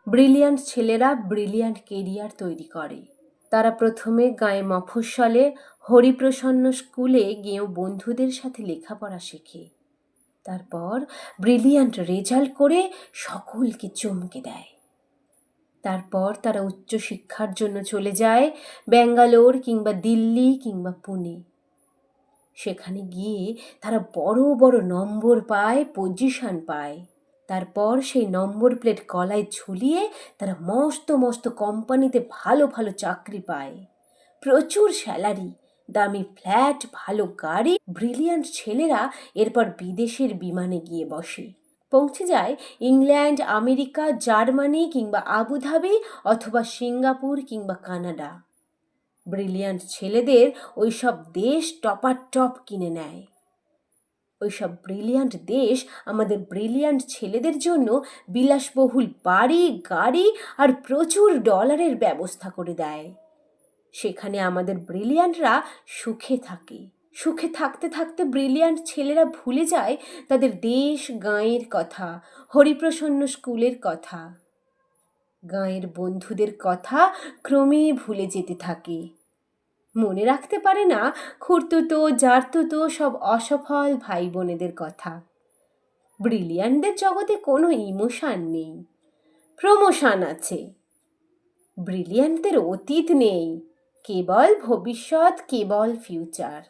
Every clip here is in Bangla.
ব্রিলিয়ান্ট ছেলেরা ব্রিলিয়ান্ট কেরিয়ার তৈরি করে। তারা প্রথমে গাঁয়ে মফস্বলে হরিপ্রসন্ন স্কুলে গিয়েও বন্ধুদের সাথে লেখাপড়া শেখে। তারপর ব্রিলিয়ান্ট রেজাল্ট করে সকলকে চমকে দেয়। তারপর তারা উচ্চশিক্ষার জন্য চলে যায় ব্যাঙ্গালোর কিংবা দিল্লি কিংবা পুনে। সেখানে গিয়ে তারা বড় বড় নম্বর পায়, পজিশন পায়। তারপর সেই নম্বর প্লেট গলায় ঝুলিয়ে তারা মস্ত মস্ত কোম্পানিতে ভালো ভালো চাকরি পায়, প্রচুর স্যালারি, দামি ফ্ল্যাট, ভালো গাড়ি। ব্রিলিয়ান্ট ছেলেরা এরপর বিদেশের বিমানে গিয়ে বসে, পৌঁছে যায় ইংল্যান্ড, আমেরিকা, জার্মানি কিংবা আবুধাবি অথবা সিঙ্গাপুর কিংবা কানাডা। ব্রিলিয়ান্ট ছেলেদের ওইসব দেশ টপার-টপ কিনে নেয়। ওইসব ব্রিলিয়ান্ট দেশ আমাদের ব্রিলিয়ান্ট ছেলেদের জন্য বিলাসবহুল বাড়ি, গাড়ি আর প্রচুর ডলারের ব্যবস্থা করে দেয়। সেখানে আমাদের ব্রিলিয়ান্টরা সুখে থাকে। সুখে থাকতে থাকতে ব্রিলিয়ান্ট ছেলেরা ভুলে যায় তাদের দেশ, গাঁয়ের কথা, হরিপ্রসন্ন স্কুলের কথা। গাঁয়ের বন্ধুদের কথা ক্রমে ভুলে যেতে থাকে। মনে রাখতে পারে না খুড়তুতো, জারতুতো সব অসফল ভাই বোনেদের কথা। ব্রিলিয়ান্টদের জগতে কোনো ইমোশন নেই, প্রমোশন আছে। ব্রিলিয়ান্টদের অতীত নেই, কেবল ভবিষ্যৎ, কেবল ফিউচার।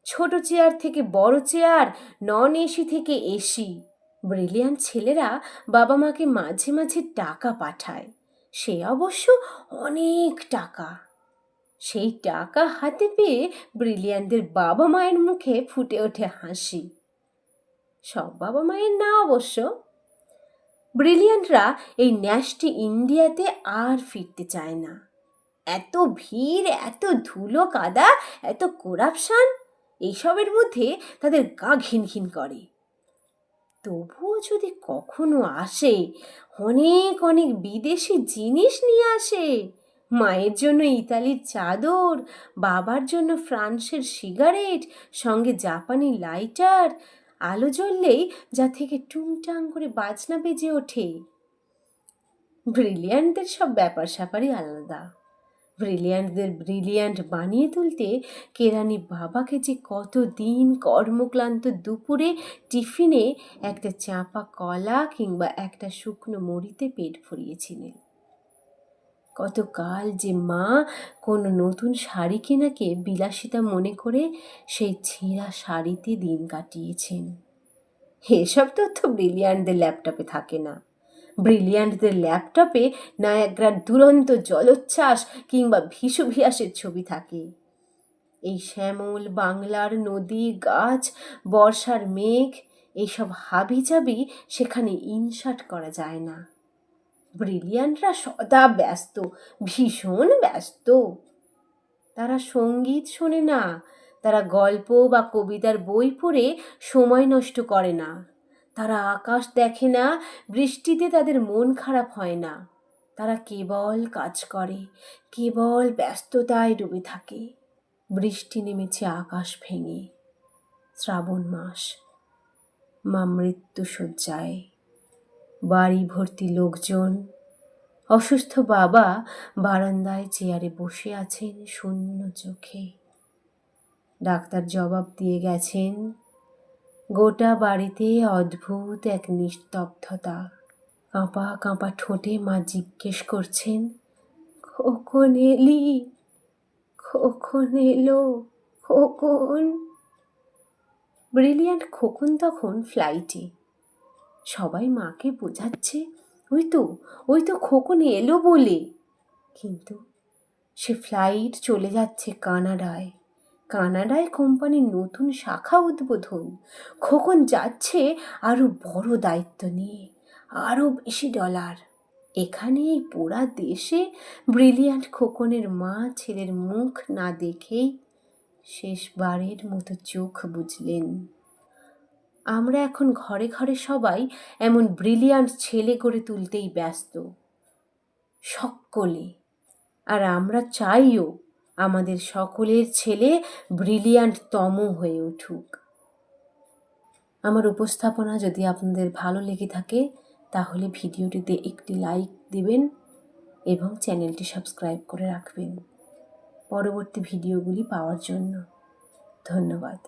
ছোট চেয়ার থেকে বড় চেয়ার, নন এসি থেকে এসি। ব্রিলিয়ান্ট ছেলেরা বাবা মাকে মাঝে মাঝে টাকা পাঠায়, সে অবশ্য অনেক টাকা। সেই টাকা হাতে পেয়ে ব্রিলিয়ান্টদের বাবা মায়ের মুখে ফুটে ওঠে হাসি। সব বাবা মায়ের না অবশ্য। ব্রিলিয়ান্টরা এই ন্যাস্টি ইন্ডিয়াতে আর ফিরতে চায় না। এত ভিড়, এত ধুলো কাদা, এত করাপশন, এইসবের মধ্যে তাদের গা ঘিন ঘিন করে। তবুও যদি কখনো আসে, অনেক অনেক বিদেশি জিনিস নিয়ে আসে। মায়ের জন্য ইতালির চাদর, বাবার জন্য ফ্রান্সের সিগারেট, সঙ্গে জাপানি লাইটার, আলো জ্বললেই যা থেকে টুংটাং করে বাজনা বেজে ওঠে। ব্রিলিয়ান্টদের সব ব্যাপার স্যাপারই আলাদা। ব্রিলিয়ান্টদের ব্রিলিয়ান্ট বানিয়ে তুলতে কেরানি বাবাকে যে কতদিন কর্মক্লান্ত দুপুরে টিফিনে একটা চাঁপা কলা কিংবা একটা শুকনো মুড়িতে পেট ভরিয়েছিলেন। কতকাল যে মা কোনো নতুন শাড়ি কেনাকে বিলাসিতা মনে করে সেই ছেঁড়া শাড়িতে দিন কাটিয়েছেন। এসব তথ্য ব্রিলিয়ান্টদের ল্যাপটপে থাকে না। ব্রিলিয়ান্টদের ল্যাপটপে নায়াগ্রার দুরন্ত জলোচ্ছ্বাস কিংবা ভিসুভিয়াসের ছবি থাকে। এই শ্যামল বাংলার নদী, গাছ, বর্ষার মেঘ, এইসব হাবিজাবি সেখানে ইনসার্ট করা যায় না। ব্রিলিয়ান্টরা সদা ব্যস্ত, ভীষণ ব্যস্ত। তারা সঙ্গীত শোনে না, তারা গল্প বা কবিতার বই পড়ে সময় নষ্ট করে না, তারা আকাশ দেখে না, বৃষ্টিতে তাদের মন খারাপ হয় না। তারা কেবল কাজ করে, কেবল ব্যস্ততায় ডুবে থাকে। বৃষ্টি নেমেছে আকাশ ভেঙে, শ্রাবণ মাস, মা মৃত্যু শয্যায়, বাড়ি ভর্তি লোকজন। অসুস্থ বাবা বারান্দায় চেয়ারে বসে আছেন শূন্য চোখে। ডাক্তার জবাব দিয়ে গেছেন। গোটা বাড়িতে অদ্ভুত এক নিস্তব্ধতা। কাঁপা কাঁপা ঠোঁটে মা জিজ্ঞেস করছেন, কখন এলি, কখন এলো খোকন? ব্রিলিয়ান্ট খোকন তখন ফ্লাইটে। সবাই মাকে বোঝাচ্ছে, ওই তো খোকন এলো বলে। কিন্তু সে ফ্লাইট চলে যাচ্ছে কানাডায়। কানাডায় কোম্পানির নতুন শাখা উদ্বোধন। খোকন যাচ্ছে আরো বড় দায়িত্ব নিয়ে, আরো বেশি ডলার। এখানে এই পোড়া দেশে ব্রিলিয়ান্ট খোকনের মা ছেলের মুখ না দেখেই শেষবারের মতো চোখ বুঝলেন। আমরা এখন ঘরে ঘরে সবাই এমন ব্রিলিয়ান্ট ছেলে করে তুলতেই ব্যস্ত, সকলে। আর আমরা চাইও আমাদের সকলের ছেলে ব্রিলিয়ান্টতম হয়ে উঠুক। আমার উপস্থাপনা যদি আপনাদের ভালো লেগে থাকে তাহলে ভিডিওটিতে একটি লাইক দিবেন এবং চ্যানেলটি সাবস্ক্রাইব করে রাখবেন পরবর্তী ভিডিওগুলি পাওয়ার জন্য। ধন্যবাদ।